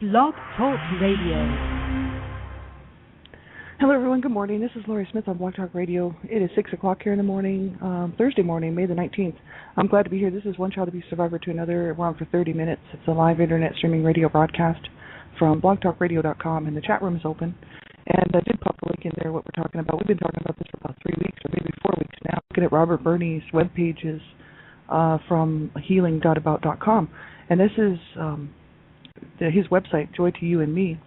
Blog Talk Radio. Hello, everyone. Good morning. This is Lori Smith on Blog Talk Radio. It is 6 o'clock here in the morning, Thursday morning, May the 19th. I'm glad to be here. This is One Child Abuse Survivor to Another. We're on for 30 minutes. It's a live internet streaming radio broadcast from blogtalkradio.com, and the chat room is open. And I did pop a link in there, what we're talking about. We've been talking about this for about 3 weeks, or maybe 4 weeks now, looking at Robert Burney's web pages from healing.about.com. And this is his website, Joy to You and Me.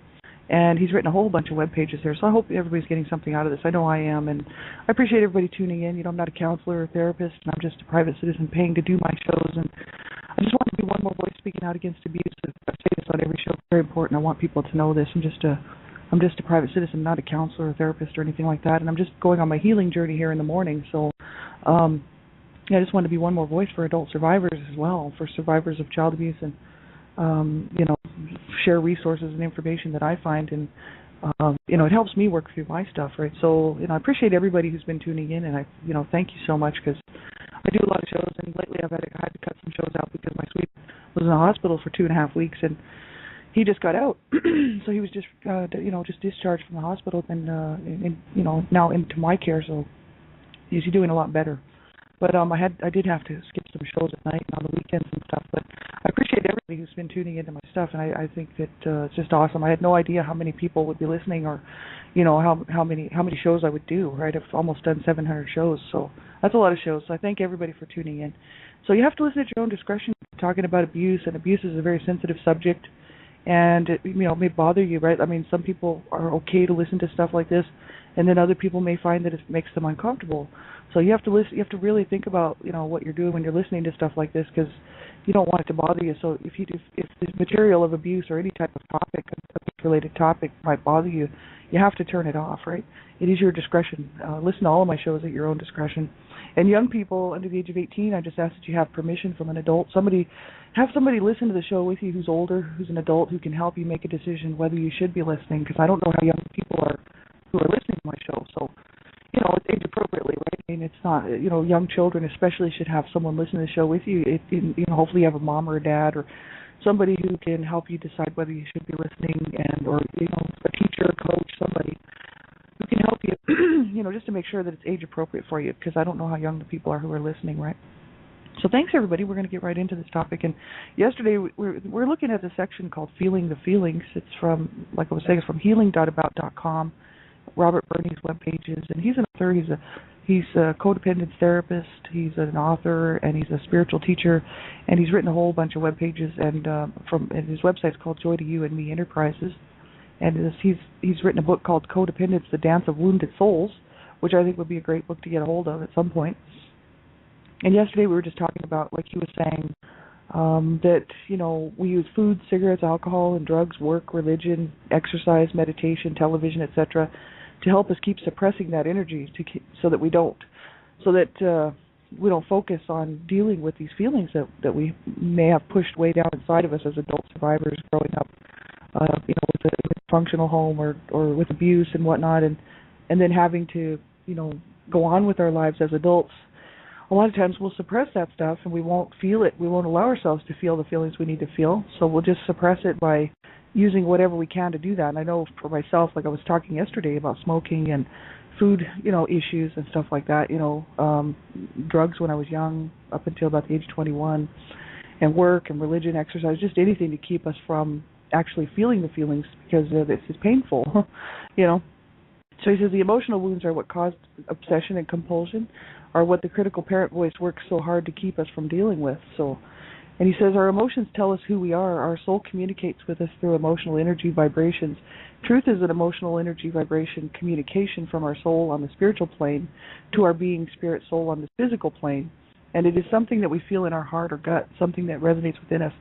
And he's written a whole bunch of web pages there, so I hope everybody's getting something out of this. I know I am, and I appreciate everybody tuning in. You know, I'm not a counselor or therapist, and I'm just a private citizen paying to do my shows, and I just want to be one more voice speaking out against abuse. I say this on every show. It's very important. I want people to know this. I'm just a private citizen, not a counselor or therapist or anything like that, and I'm just going on my healing journey here in the morning. So I just want to be one more voice for adult survivors as well, for survivors of child abuse, and share resources and information that I find, and it helps me work through my stuff, right? So I appreciate everybody who's been tuning in, and I thank you so much, because I do a lot of shows, and lately I've had to cut some shows out because my sweet was in the hospital for 2.5 weeks, and he just got out, so he was just just discharged from the hospital, and now into my care, so he's doing a lot better. But I did have to skip some shows at night and on the weekends and stuff. But I appreciate everybody who's been tuning into my stuff, and I think that it's just awesome. I had no idea how many people would be listening, or how many shows I would do. Right, I've almost done 700 shows, so that's a lot of shows. So I thank everybody for tuning in. So you have to listen at your own discretion. Talking about abuse, and abuse is a very sensitive subject, and it may bother you, right? I mean, some people are okay to listen to stuff like this, and then other people may find that it makes them uncomfortable. So you have to listen. You have to really think about what you're doing when you're listening to stuff like this, because you don't want it to bother you. So if the material of abuse or any type of topic, abuse-related topic, might bother you, you have to turn it off. Right? It is your discretion. Listen to all of my shows at your own discretion. And young people under the age of 18, I just ask that you have permission from an adult. Have somebody listen to the show with you who's older, who's an adult, who can help you make a decision whether you should be listening. Because I don't know how young people are who are listening to my show. So it's age appropriately, right? I mean, it's not, young children especially should have someone listen to the show with you. Hopefully you have a mom or a dad or somebody who can help you decide whether you should be listening, or a teacher, a coach, somebody who can help you, just to make sure that it's age appropriate for you, because I don't know how young the people are who are listening, right? So thanks, everybody. We're going to get right into this topic. And yesterday we're looking at a section called Feeling the Feelings. It's from, like I was saying, it's from healing.about.com. Robert Burney's web pages, and he's an author. He's a codependence therapist. He's an author, and he's a spiritual teacher, and he's written a whole bunch of web pages. And his website's called Joy to You and Me Enterprises. And he's written a book called Codependence: The Dance of Wounded Souls, which I think would be a great book to get a hold of at some point. And yesterday we were just talking about, like he was saying, that we use food, cigarettes, alcohol, and drugs, work, religion, exercise, meditation, television, etc., to help us keep suppressing that energy, so that we don't focus on dealing with these feelings that we may have pushed way down inside of us as adult survivors growing up, with a functional home or with abuse and whatnot, and then having to go on with our lives as adults. A lot of times we'll suppress that stuff, and we won't feel it. We won't allow ourselves to feel the feelings we need to feel. So we'll just suppress it by using whatever we can to do that. And I know for myself, like I was talking yesterday about smoking and food, issues and stuff like that, drugs when I was young, up until about the age of 21, and work and religion, exercise, just anything to keep us from actually feeling the feelings, because it's painful, So he says the emotional wounds are what caused obsession and compulsion, are what the critical parent voice works so hard to keep us from dealing with. And he says our emotions tell us who we are. Our soul communicates with us through emotional energy vibrations. Truth is an emotional energy vibration communication from our soul on the spiritual plane to our being spirit soul on the physical plane. And it is something that we feel in our heart or gut, something that resonates within us.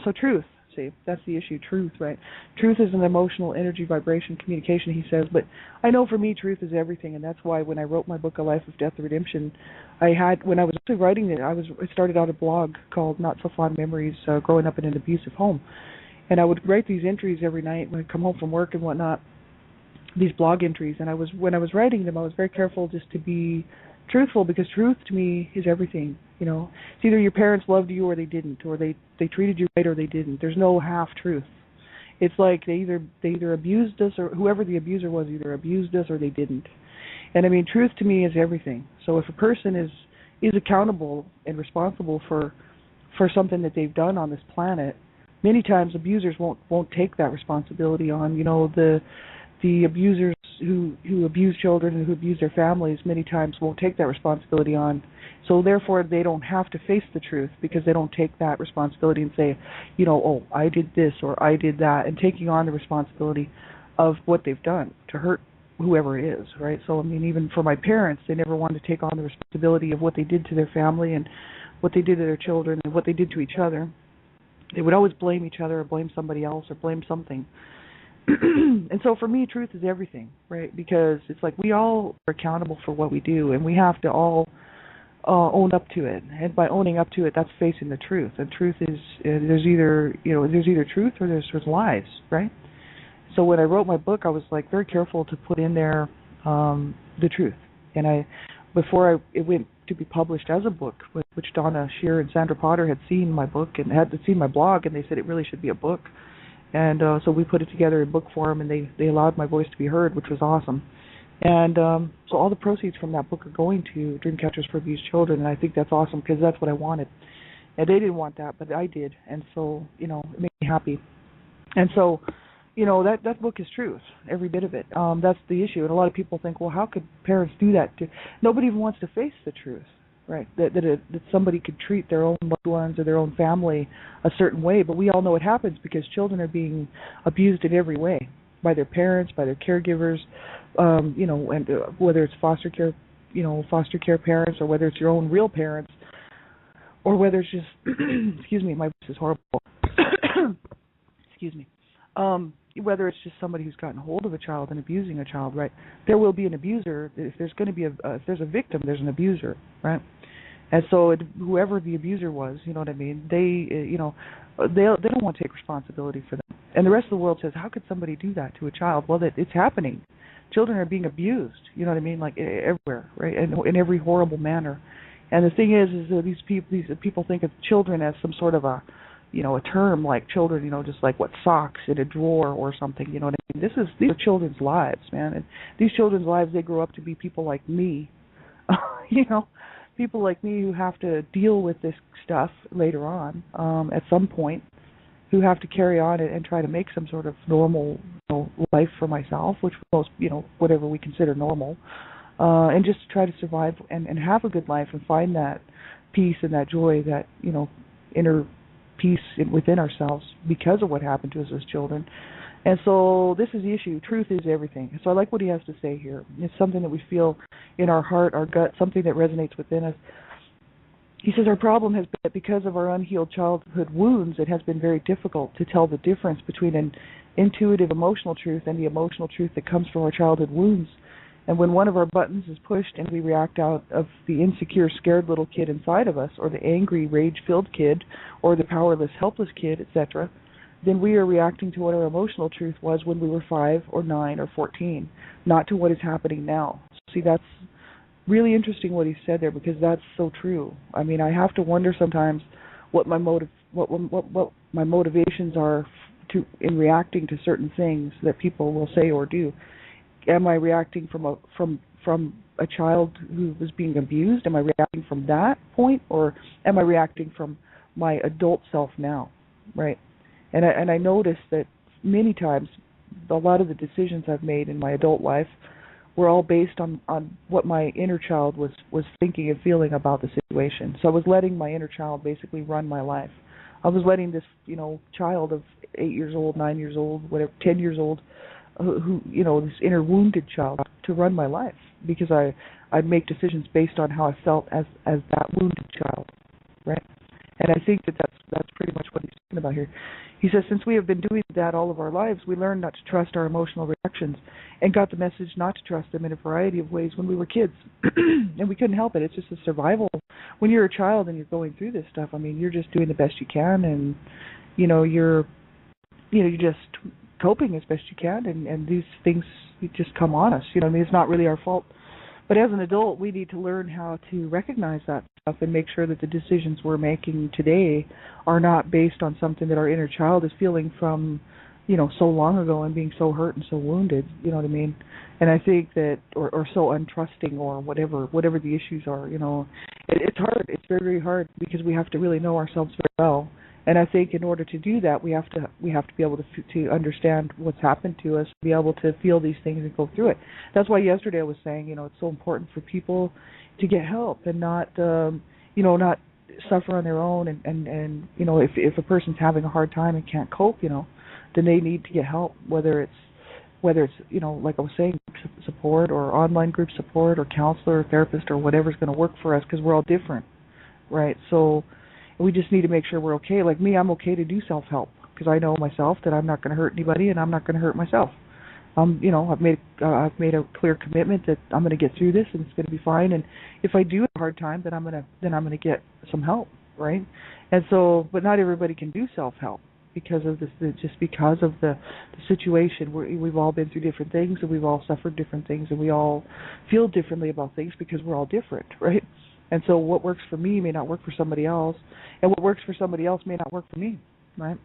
So truth. See, that's the issue, truth, right? Truth is an emotional energy vibration communication, he says, but I know for me truth is everything, and that's why when I wrote my book, A Life of Death and Redemption, when I was actually writing it, I started out a blog called Not So Fond Memories, growing up in an abusive home, and I would write these entries every night when I come home from work and whatnot, these blog entries, and when I was writing them, I was very careful just to be truthful, because truth to me is everything. It's either your parents loved you or they didn't, or they treated you right or they didn't. There's no half truth. It's like they either abused us, or whoever the abuser was either abused us or they didn't. And I mean, truth to me is everything. So if a person is accountable and responsible for something that they've done on this planet, many times abusers won't take that responsibility on. You know, the abusers who abuse children and who abuse their families many times won't take that responsibility on. So therefore they don't have to face the truth because they don't take that responsibility and say, you know, oh, I did this or I did that, and taking on the responsibility of what they've done to hurt whoever it is, right? So I mean, even for my parents, they never wanted to take on the responsibility of what they did to their family and what they did to their children and what they did to each other. They would always blame each other or blame somebody else or blame something. And so for me, truth is everything, right? Because it's like we all are accountable for what we do, and we have to all own up to it. And by owning up to it, that's facing the truth. And truth is there's either truth or there's lies, right? So when I wrote my book, I was like very careful to put in there the truth. And before it went to be published as a book, which Donna Shear and Sandra Potter had seen my book and had seen my blog, and they said it really should be a book. And so we put it together in book form, and they allowed my voice to be heard, which was awesome. And so all the proceeds from that book are going to Dreamcatchers for Abused Children, and I think that's awesome because that's what I wanted. And they didn't want that, but I did, and so, you know, it made me happy. And so, you know, that book is truth, every bit of it. That's the issue, and a lot of people think, well, how could parents do that? Nobody even wants to face the truth, right? That somebody could treat their own loved ones or their own family a certain way, but we all know it happens because children are being abused in every way by their parents, by their caregivers, you know, and whether it's foster care parents, or whether it's your own real parents, or whether it's just, excuse me, my voice is horrible. Excuse me. Whether it's just somebody who's gotten hold of a child and abusing a child, right? There will be an abuser. If there's going to be if there's a victim, there's an abuser, right? And so whoever the abuser was, you know what I mean? They don't want to take responsibility for them. And the rest of the world says, how could somebody do that to a child? Well, it's happening. Children are being abused, you know what I mean? Like everywhere, right? And in every horrible manner. And the thing is that these people think of children as some sort of a term like children, you know, just like what, socks in a drawer or something, you know what I mean? These are children's lives, man. And these children's lives, they grow up to be people like me, you know, people like me who have to deal with this stuff later on, at some point, who have to carry on and try to make some sort of normal, you know, life for myself, which most, you know, whatever we consider normal, and just try to survive and have a good life and find that peace and that joy, that, you know, inner peace within ourselves because of what happened to us as children. And so this is the issue. Truth is everything. So I like what he has to say here. It's something that we feel in our heart, our gut, something that resonates within us. He says our problem has been that because of our unhealed childhood wounds, it has been very difficult to tell the difference between an intuitive emotional truth and the emotional truth that comes from our childhood wounds. And when one of our buttons is pushed and we react out of the insecure, scared little kid inside of us, or the angry, rage-filled kid, or the powerless, helpless kid, etc., then we are reacting to what our emotional truth was when we were 5 or 9 or 14, not to what is happening now. See, that's really interesting what he said there, because that's so true. I mean, I have to wonder sometimes what my motivations are in reacting to certain things that people will say or do. Am I reacting from a child who was being abused? Am I reacting from that point, or am I reacting from my adult self now, right? And I noticed that many times a lot of the decisions I've made in my adult life were all based on what my inner child was thinking and feeling about the situation. So I was letting my inner child basically run my life. I was letting this, you know, child of 8 years old, 9 years old, whatever, 10 years old, who, you know, this inner wounded child, to run my life, because I'd make decisions based on how I felt as that wounded child, right? And I think that's pretty much what he's talking about here. He says, since we have been doing that all of our lives, we learned not to trust our emotional reactions and got the message not to trust them in a variety of ways when we were kids. And we couldn't help it. It's just a survival. When you're a child and you're going through this stuff, I mean, you're just doing the best you can, and, you know, you're just coping as best you can, and these things just come on us. You know, I mean, it's not really our fault. But as an adult, we need to learn how to recognize that stuff and make sure that the decisions we're making today are not based on something that our inner child is feeling from so long ago and being so hurt and so wounded, you know what I mean? And I think that, or so untrusting or whatever the issues are, it's hard. It's very, very hard because we have to really know ourselves very well. And I think in order to do that, we have to be able to understand what's happened to us, be able to feel these things and go through it. That's why yesterday I was saying, it's so important for people to get help and not, not suffer on their own. And if a person's having a hard time and can't cope, then they need to get help, whether it's like I was saying, support or online group support or counselor or therapist or whatever's going to work for us, because we're all different, right? So we just need to make sure we're okay. Like me, I'm okay to do self-help because I know myself that I'm not going to hurt anybody and I'm not going to hurt myself. I've made a clear commitment that I'm going to get through this and it's going to be fine. And if I do have a hard time, then I'm going to get some help, right? And so, but not everybody can do self-help because of this, just because of the situation. We've all been through different things and we've all suffered different things and we all feel differently about things because we're all different, right? And so what works for me may not work for somebody else, and what works for somebody else may not work for me, right?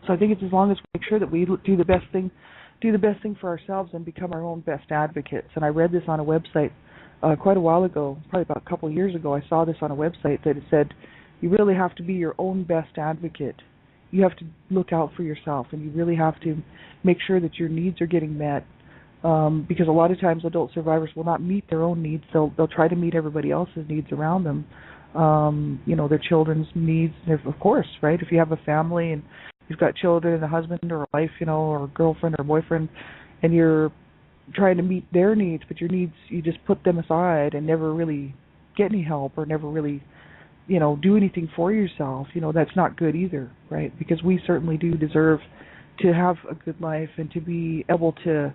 So I think it's as long as we make sure that we do the best thing for ourselves and become our own best advocates. And I read this on a website quite a while ago, probably about a couple of years ago. I saw this on a website that it said, you really have to be your own best advocate. You have to look out for yourself, and you really have to make sure that your needs are getting met. Because a lot of times adult survivors will not meet their own needs. They'll try to meet everybody else's needs around them. Their children's needs, of course, right? If you have a family and you've got children and a husband or a wife, or a girlfriend or a boyfriend, and you're trying to meet their needs, but your needs, you just put them aside and never really get any help or never really, do anything for yourself, that's not good either, right? Because we certainly do deserve to have a good life and to be able to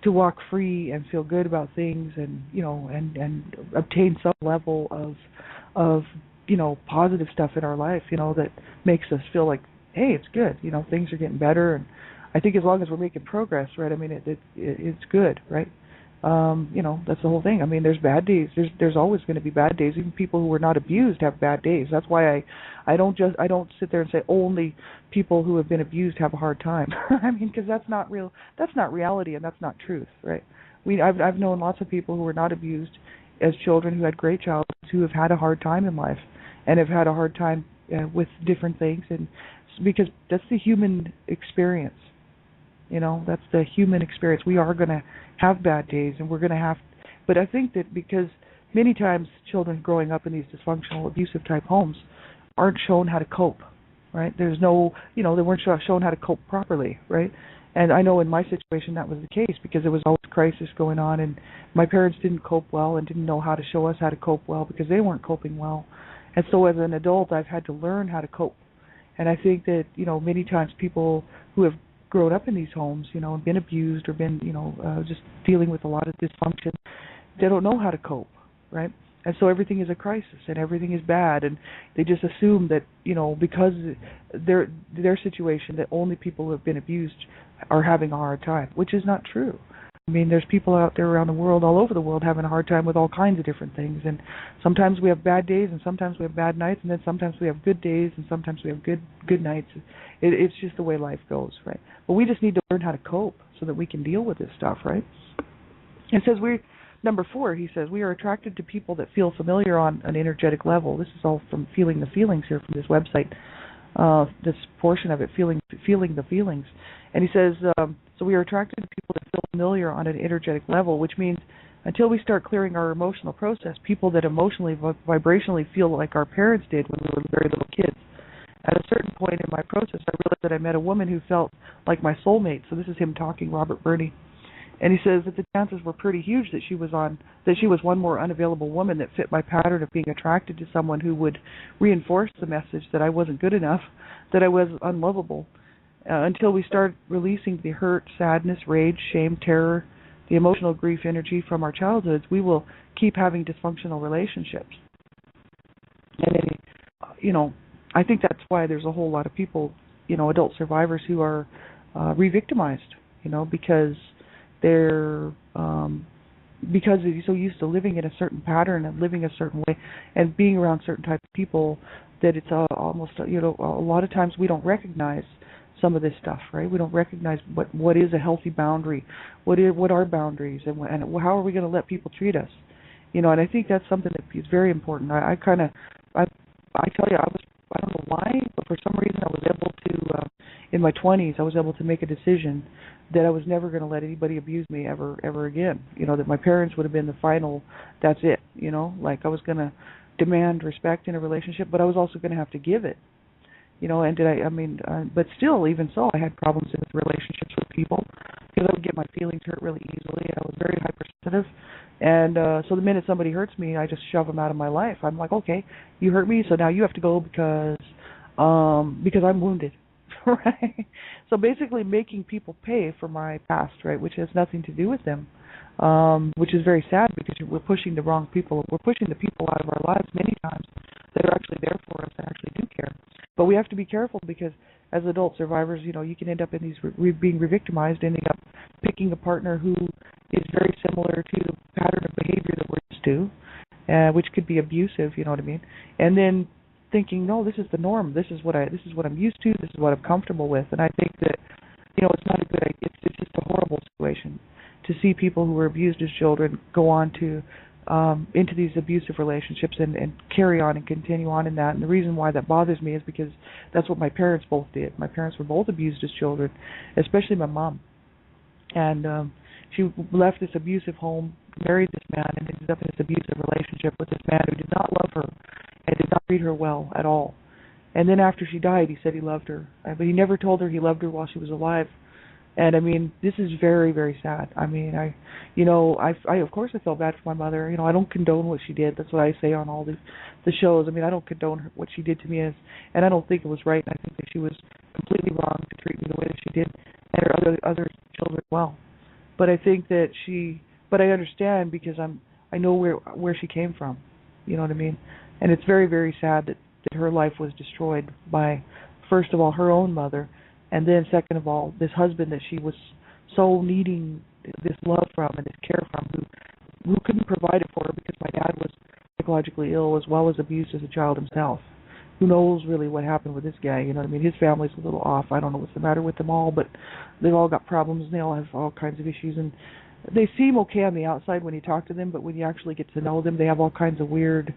walk free and feel good about things and and obtain some level of positive stuff in our life, that makes us feel like, hey, it's good, things are getting better. And I think as long as we're making progress, right, I mean it's good, right? That's the whole thing. I mean, there's bad days. There's always going to be bad days. Even people who are not abused have bad days. That's why I don't sit there and say only people who have been abused have a hard time. I mean, because that's not real. That's not reality, and that's not truth, right? I've known lots of people who were not abused as children who had great childhoods who have had a hard time in life and have had a hard time with different things, and because that's the human experience. That's the human experience. We are going to have bad days, and we're going to have, but I think that because many times children growing up in these dysfunctional, abusive type homes aren't shown how to cope, right? There's no, they weren't shown how to cope properly, right? And I know in my situation that was the case because there was always crisis going on, and my parents didn't cope well and didn't know how to show us how to cope well because they weren't coping well. And so as an adult, I've had to learn how to cope. And I think that, many times people who have grown up in these homes, and been abused or been, just dealing with a lot of dysfunction, they don't know how to cope, right? And so everything is a crisis and everything is bad, and they just assume that, because their situation, that only people who have been abused are having a hard time, which is not true. I mean, there's people out there around the world, all over the world, having a hard time with all kinds of different things. And sometimes we have bad days, and sometimes we have bad nights, and then sometimes we have good days, and sometimes we have good nights. It's just the way life goes, right? But we just need to learn how to cope so that we can deal with this stuff, right? It says number 4, he says, we are attracted to people that feel familiar on an energetic level. This is all from Feeling the Feelings here from this website. This portion of it, feeling the feelings. And he says, so we are attracted to people that feel familiar on an energetic level, which means until we start clearing our emotional process, people that emotionally, vibrationally feel like our parents did when we were very little kids. At a certain point in my process, I realized that I met a woman who felt like my soulmate. So this is him talking, Robert Burney. And he says that the chances were pretty huge that she was one more unavailable woman that fit my pattern of being attracted to someone who would reinforce the message that I wasn't good enough, that I was unlovable. Until we start releasing the hurt, sadness, rage, shame, terror, the emotional grief energy from our childhoods, we will keep having dysfunctional relationships. And, I think that's why there's a whole lot of people, adult survivors who are re-victimized, because they're because they're so used to living in a certain pattern and living a certain way and being around certain types of people that it's almost, a lot of times we don't recognize some of this stuff, right? We don't recognize what is a healthy boundary, what are boundaries, and how are we going to let people treat us, you know? And I think that's something that is very important. I tell you, I don't know why, but for some reason I was able to, in my 20s, I was able to make a decision that I was never going to let anybody abuse me ever again. You know, that my parents would have been the final, that's it, you know? Like, I was going to demand respect in a relationship, but I was also going to have to give it. You know, and but still, even so, I had problems with relationships with people because I would get my feelings hurt really easily. I was very hypersensitive, and so the minute somebody hurts me, I just shove them out of my life. I'm like, okay, you hurt me, so now you have to go because I'm wounded, right? So basically, making people pay for my past, right, which has nothing to do with them, which is very sad because we're pushing the wrong people. We're pushing the people out of our lives many times that are actually there for us and actually do care. But we have to be careful because as adult survivors, you know, you can end up in these being re-victimized, ending up picking a partner who is very similar to the pattern of behavior that we're used to, which could be abusive, you know what I mean? And then thinking, no, this is the norm. This is what I'm used to. This is what I'm comfortable with. And I think that, you know, it's not a good idea. It's just a horrible situation to see people who were abused as children go on to into these abusive relationships and carry on and continue on in that. And the reason why that bothers me is because that's what my parents both did. My parents were both abused as children, especially my mom. And she left this abusive home, married this man, and ended up in this abusive relationship with this man who did not love her and did not treat her well at all. And then after she died, he said he loved her, but he never told her he loved her while she was alive. And I mean, this is very, very sad. I mean, I of course I felt bad for my mother. You know, I don't condone what she did. That's what I say on all the shows. I mean, I don't condone what she did to me, and I don't think it was right. And I think that she was completely wrong to treat me the way that she did, and her other children well. But I think that but I understand because I know where she came from. You know what I mean? And it's very, very sad that her life was destroyed by, first of all, her own mother. And then, second of all, this husband that she was so needing this love from and this care from, who couldn't provide it for her because my dad was psychologically ill as well as abused as a child himself. Who knows really what happened with this guy? You know what I mean? His family's a little off. I don't know what's the matter with them all, but they've all got problems and they all have all kinds of issues. And they seem okay on the outside when you talk to them, but when you actually get to know them, they have all kinds of weird.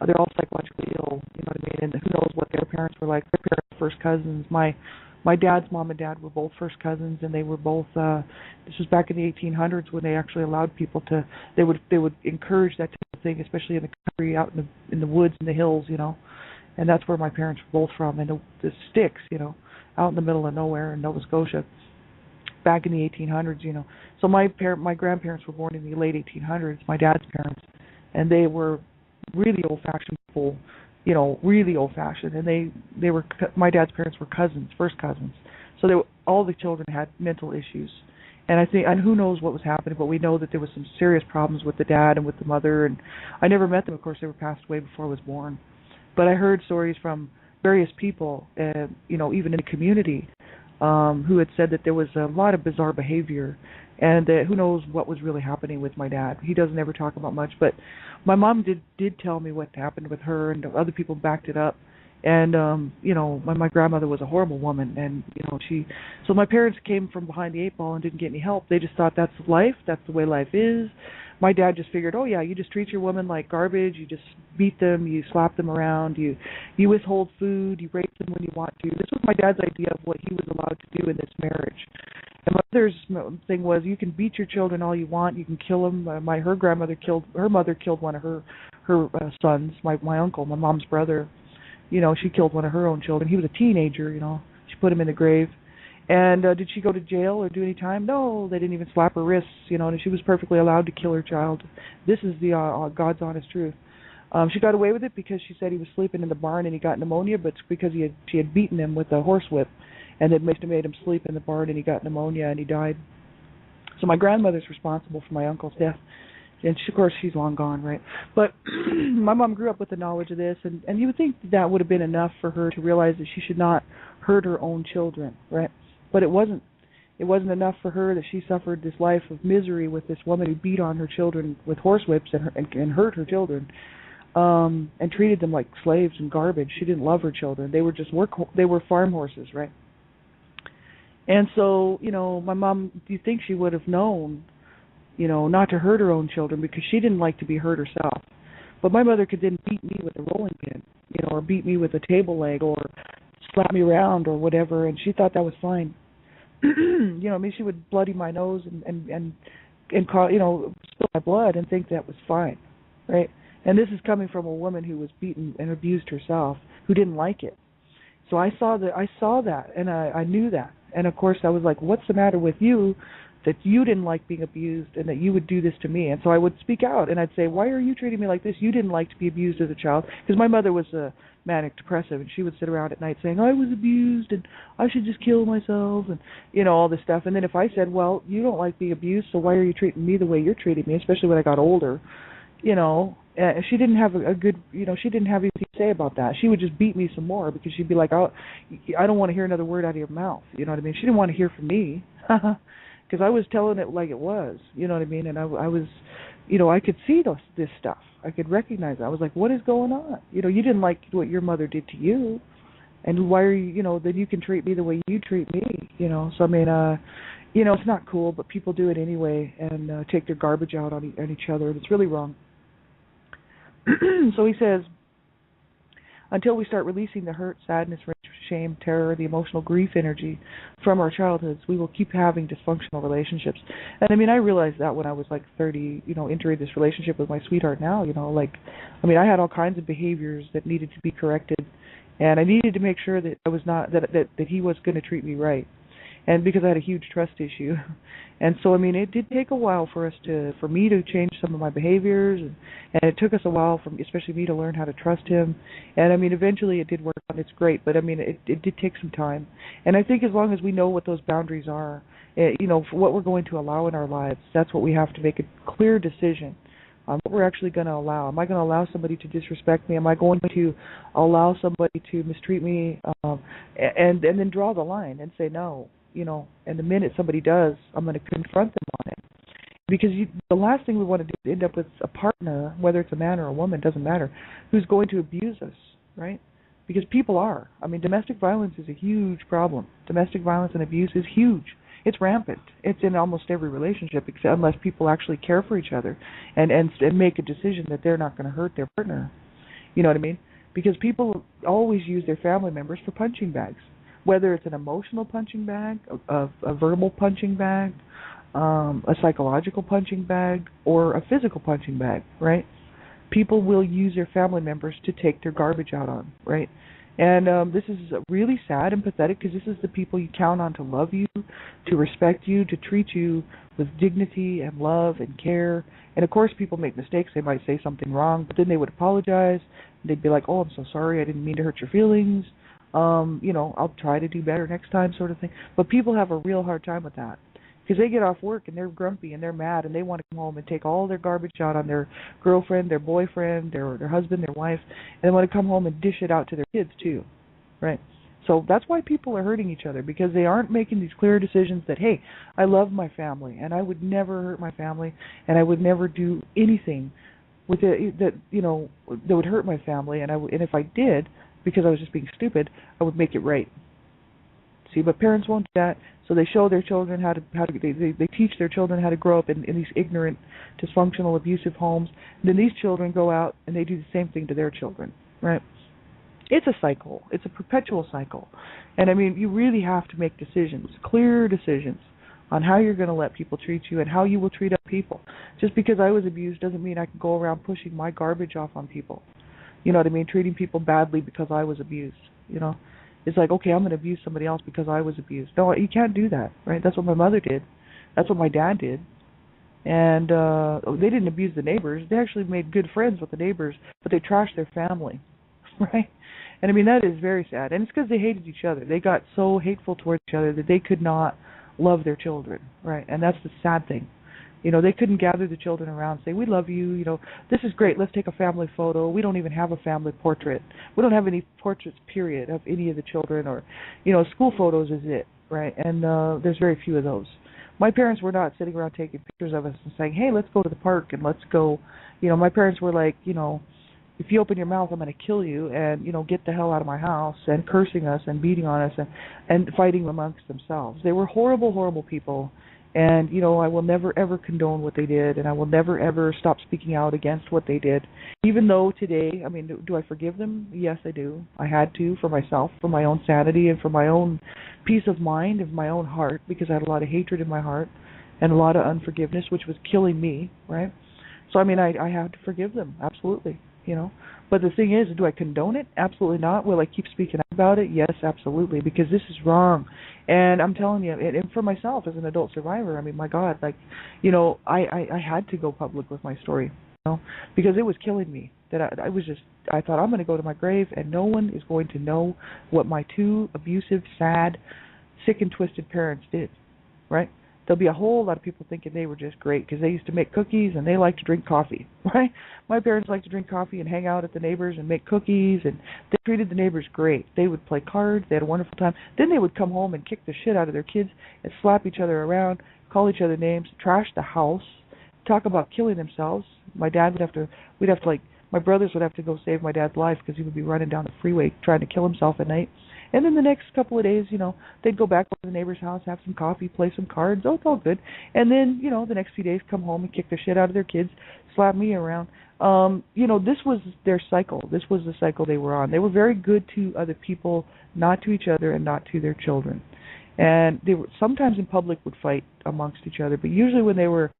They're all psychologically ill. You know what I mean? And who knows what their parents were like? Their parents were first cousins. My dad's mom and dad were both first cousins, and they were both. This was back in the 1800s when they actually allowed people to. They would encourage that type of thing, especially in the country, out in the woods and the hills, you know. And that's where my parents were both from, and the sticks, you know, out in the middle of nowhere in Nova Scotia, back in the 1800s, you know. So my grandparents were born in the late 1800s. My dad's parents, and they were really old-fashioned people. You know, really old-fashioned, and they were. My dad's parents were cousins, first cousins. So all the children had mental issues, and who knows what was happening, but we know that there was some serious problems with the dad and with the mother. And I never met them, of course; they were passed away before I was born. But I heard stories from various people, you know, even in the community, who had said that there was a lot of bizarre behavior, and that who knows what was really happening with my dad. He doesn't ever talk about much, but my mom did tell me what happened with her, and other people backed it up. And you know, my grandmother was a horrible woman, and you know, so my parents came from behind the eight ball and didn't get any help. They just thought that's life, that's the way life is. My dad just figured, oh yeah, you just treat your women like garbage, you just beat them, you slap them around, you withhold food, you rape them when you want to. This was my dad's idea of what he was allowed to do in this marriage. And my mother's thing was, you can beat your children all you want, you can kill them. Her mother killed one of her sons, my uncle, my mom's brother. You know, she killed one of her own children. He was a teenager, you know. She put him in the grave. And did she go to jail or do any time? No, they didn't even slap her wrists, you know, and she was perfectly allowed to kill her child. This is the God's honest truth. She got away with it because she said he was sleeping in the barn and he got pneumonia, but it's because she had beaten him with a horsewhip, and it must have made him sleep in the barn, and he got pneumonia and he died. So my grandmother's responsible for my uncle's death. And of course, she's long gone, right? But my mom grew up with the knowledge of this, and you would think that would have been enough for her to realize that she should not hurt her own children, right? But it wasn't. It wasn't enough for her that she suffered this life of misery with this woman who beat on her children with horsewhips and hurt her children, and treated them like slaves and garbage. She didn't love her children. They were just they were farm horses, right? And so, my mom, do you think she would have known, not to hurt her own children because she didn't like to be hurt herself. But my mother could then beat me with a rolling pin, or beat me with a table leg or slap me around or whatever, and she thought that was fine. She would bloody my nose and call, spill my blood and think that was fine, right? And this is coming from a woman who was beaten and abused herself, who didn't like it. So I saw that, and I knew that, and of course I was like, "What's the matter with you, that you didn't like being abused, and that you would do this to me?" And so I would speak out, and I'd say, "Why are you treating me like this? You didn't like to be abused as a child," because my mother was a manic depressive, and she would sit around at night saying, "I was abused, and I should just kill myself," and all this stuff. And then if I said, "Well, you don't like being abused, so why are you treating me the way you're treating me?" Especially when I got older, she didn't have a good, she didn't have anything to say about that. She would just beat me some more because she'd be like, "Oh, I don't want to hear another word out of your mouth." You know what I mean? She didn't want to hear from me because I was telling it like it was. You know what I mean? And I was, I could see this stuff. I could recognize it. I was like, "What is going on? You didn't like what your mother did to you, and why are you, then you can treat me the way you treat me." So I mean, it's not cool, but people do it anyway and take their garbage out on each other, and it's really wrong. So he says, until we start releasing the hurt, sadness, rage, shame, terror, the emotional grief energy from our childhoods, we will keep having dysfunctional relationships. And I mean, I realized that when I was like 30, entering this relationship with my sweetheart now, I had all kinds of behaviors that needed to be corrected, and I needed to make sure that I was not, that he was going to treat me right. And because I had a huge trust issue. And so, it did take a while for me to change some of my behaviors, and it took us a while, especially me, to learn how to trust him. And eventually it did work out. It's great, but it did take some time. And I think as long as we know what those boundaries are, for what we're going to allow in our lives, that's what we have to make a clear decision on what we're actually going to allow. Am I going to allow somebody to disrespect me? Am I going to allow somebody to mistreat me? And then draw the line and say no. And the minute somebody does, I'm going to confront them on it. Because the last thing we want to do is end up with a partner, whether it's a man or a woman, doesn't matter, who's going to abuse us, right? Because people are. Domestic violence is a huge problem. Domestic violence and abuse is huge. It's rampant. It's in almost every relationship, unless people actually care for each other and make a decision that they're not going to hurt their partner. You know what I mean? Because people always use their family members for punching bags. Whether it's an emotional punching bag, a verbal punching bag, a psychological punching bag, or a physical punching bag, right? People will use their family members to take their garbage out on, right? And this is really sad and pathetic because this is the people you count on to love you, to respect you, to treat you with dignity and love and care. And of course people make mistakes. They might say something wrong, but then they would apologize. They'd be like, "Oh, I'm so sorry. I didn't mean to hurt your feelings. I'll try to do better next time," sort of thing. But people have a real hard time with that because they get off work and they're grumpy and they're mad and they want to come home and take all their garbage out on their girlfriend, their boyfriend, their husband, their wife, and they want to come home and dish it out to their kids too, right? So that's why people are hurting each other, because they aren't making these clear decisions that, hey, I love my family and I would never hurt my family and I would never do anything with it that would hurt my family, and if I did, because I was just being stupid, I would make it right. See, but parents won't do that, so they show their children they teach their children how to grow up in these ignorant, dysfunctional, abusive homes. And then these children go out and they do the same thing to their children, right? It's a cycle. It's a perpetual cycle. And you really have to make decisions, clear decisions, on how you're going to let people treat you and how you will treat other people. Just because I was abused doesn't mean I can go around pushing my garbage off on people. You know what I mean? Treating people badly because I was abused, It's like, okay, I'm going to abuse somebody else because I was abused. No, you can't do that, right? That's what my mother did. That's what my dad did. And they didn't abuse the neighbors. They actually made good friends with the neighbors, but they trashed their family, right? And that is very sad. And it's because they hated each other. They got so hateful towards each other that they could not love their children, right? And that's the sad thing. They couldn't gather the children around and say, "We love you, this is great, let's take a family photo." We don't even have a family portrait. We don't have any portraits, period, of any of the children, or, school photos is it, right? And there's very few of those. My parents were not sitting around taking pictures of us and saying, "Hey, let's go to the park and let's go." My parents were like, if you open your mouth, I'm going to kill you, and, get the hell out of my house, and cursing us and beating on us and fighting amongst themselves. They were horrible, horrible people, and, I will never, ever condone what they did, and I will never, ever stop speaking out against what they did. Even though today, I mean, do I forgive them? Yes, I do. I had to, for myself, for my own sanity, and for my own peace of mind, and my own heart, because I had a lot of hatred in my heart, and a lot of unforgiveness, which was killing me, right? So, I mean, I have to forgive them, absolutely, But the thing is, do I condone it? Absolutely not. Will I keep speaking about it? Yes, absolutely, because this is wrong. And I'm telling you, and for myself as an adult survivor, I mean, my God, I had to go public with my story, because it was killing me. That I thought, I'm going to go to my grave, and no one is going to know what my two abusive, sad, sick and twisted parents did, right? There'll be a whole lot of people thinking they were just great because they used to make cookies and they liked to drink coffee, right? My parents liked to drink coffee and hang out at the neighbors and make cookies, and they treated the neighbors great. They would play cards. They had a wonderful time. Then they would come home and kick the shit out of their kids and slap each other around, call each other names, trash the house, talk about killing themselves. My dad my brothers would have to go save my dad's life because he would be running down the freeway trying to kill himself at night. And then the next couple of days, they'd go back to the neighbor's house, have some coffee, play some cards. Oh, it's all good. And then, the next few days come home and kick the shit out of their kids, slap me around. This was their cycle. This was the cycle they were on. They were very good to other people, not to each other and not to their children. And they were sometimes in public would fight amongst each other, but usually when they were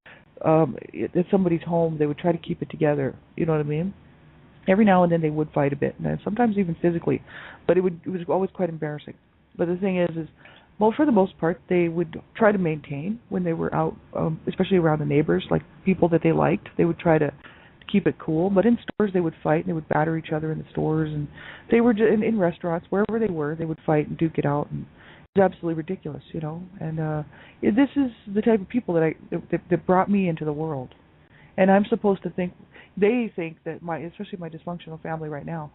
at somebody's home, they would try to keep it together. You know what I mean? Every now and then they would fight a bit, and sometimes even physically, but it was always quite embarrassing. But the thing is, well, for the most part, they would try to maintain when they were out, especially around the neighbors, like people that they liked. They would try to keep it cool. But in stores, they would fight, and they would batter each other in the stores, and they were in restaurants, wherever they were, they would fight and duke it out, and it was absolutely ridiculous, And this is the type of people that brought me into the world, and I'm supposed to think. They think that especially my dysfunctional family right now,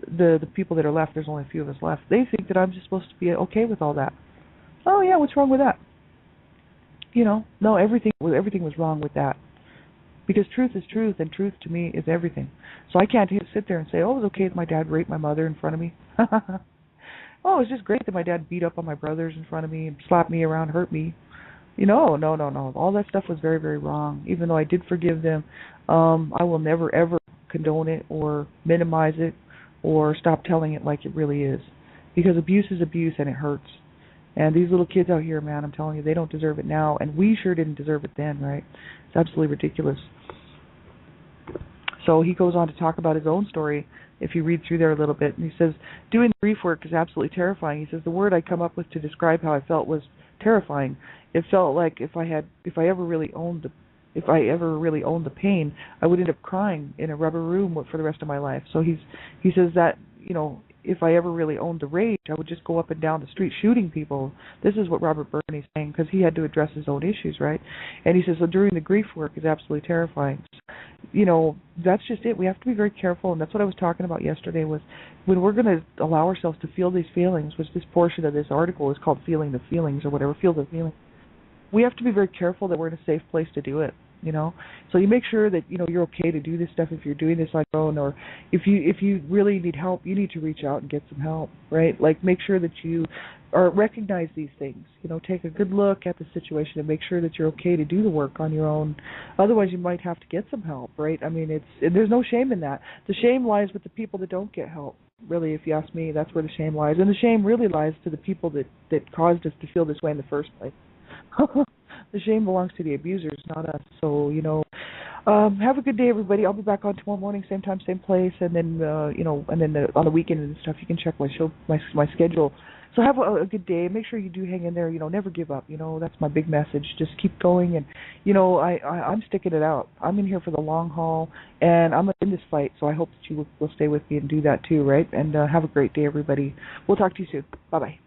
the people that are left, there's only a few of us left, they think that I'm just supposed to be okay with all that. Oh yeah, what's wrong with that? No, everything was wrong with that. Because truth is truth, and truth to me is everything. So I can't sit there and say, oh, it was okay that my dad raped my mother in front of me. Oh, it's just great that my dad beat up on my brothers in front of me and slapped me around, hurt me. No. All that stuff was very, very wrong. Even though I did forgive them, I will never, ever condone it or minimize it or stop telling it like it really is. Because abuse is abuse, and it hurts. And these little kids out here, man, I'm telling you, they don't deserve it now. And we sure didn't deserve it then, right? It's absolutely ridiculous. So he goes on to talk about his own story, if you read through there a little bit. And he says, doing the grief work is absolutely terrifying. He says, the word I come up with to describe how I felt was terrifying. It felt like if I ever really owned the pain, I would end up crying in a rubber room for the rest of my life. So he says that, if I ever really owned the rage, I would just go up and down the street shooting people. This is what Robert Burney's saying, because he had to address his own issues, right? And he says, so during the grief work is absolutely terrifying. That's just it. We have to be very careful, and that's what I was talking about yesterday, was when we're going to allow ourselves to feel these feelings, which this portion of this article is called Feeling the Feelings or whatever, Feel the Feeling. We have to be very careful that we're in a safe place to do it. So you make sure that you're okay to do this stuff if you're doing this on your own, or if you really need help, you need to reach out and get some help, right? Like, make sure that you recognize these things. Take a good look at the situation and make sure that you're okay to do the work on your own. Otherwise, you might have to get some help, right? I mean, there's no shame in that. The shame lies with the people that don't get help. Really, if you ask me, that's where the shame lies, and the shame really lies to the people that caused us to feel this way in the first place. The shame belongs to the abusers, not us. So, have a good day, everybody. I'll be back on tomorrow morning, same time, same place, and then, on the weekend and stuff, you can check my schedule. So have a good day. Make sure you do hang in there. Never give up. That's my big message. Just keep going, and I'm sticking it out. I'm in here for the long haul, and I'm in this fight. So I hope that you will stay with me and do that too, right? And have a great day, everybody. We'll talk to you soon. Bye bye.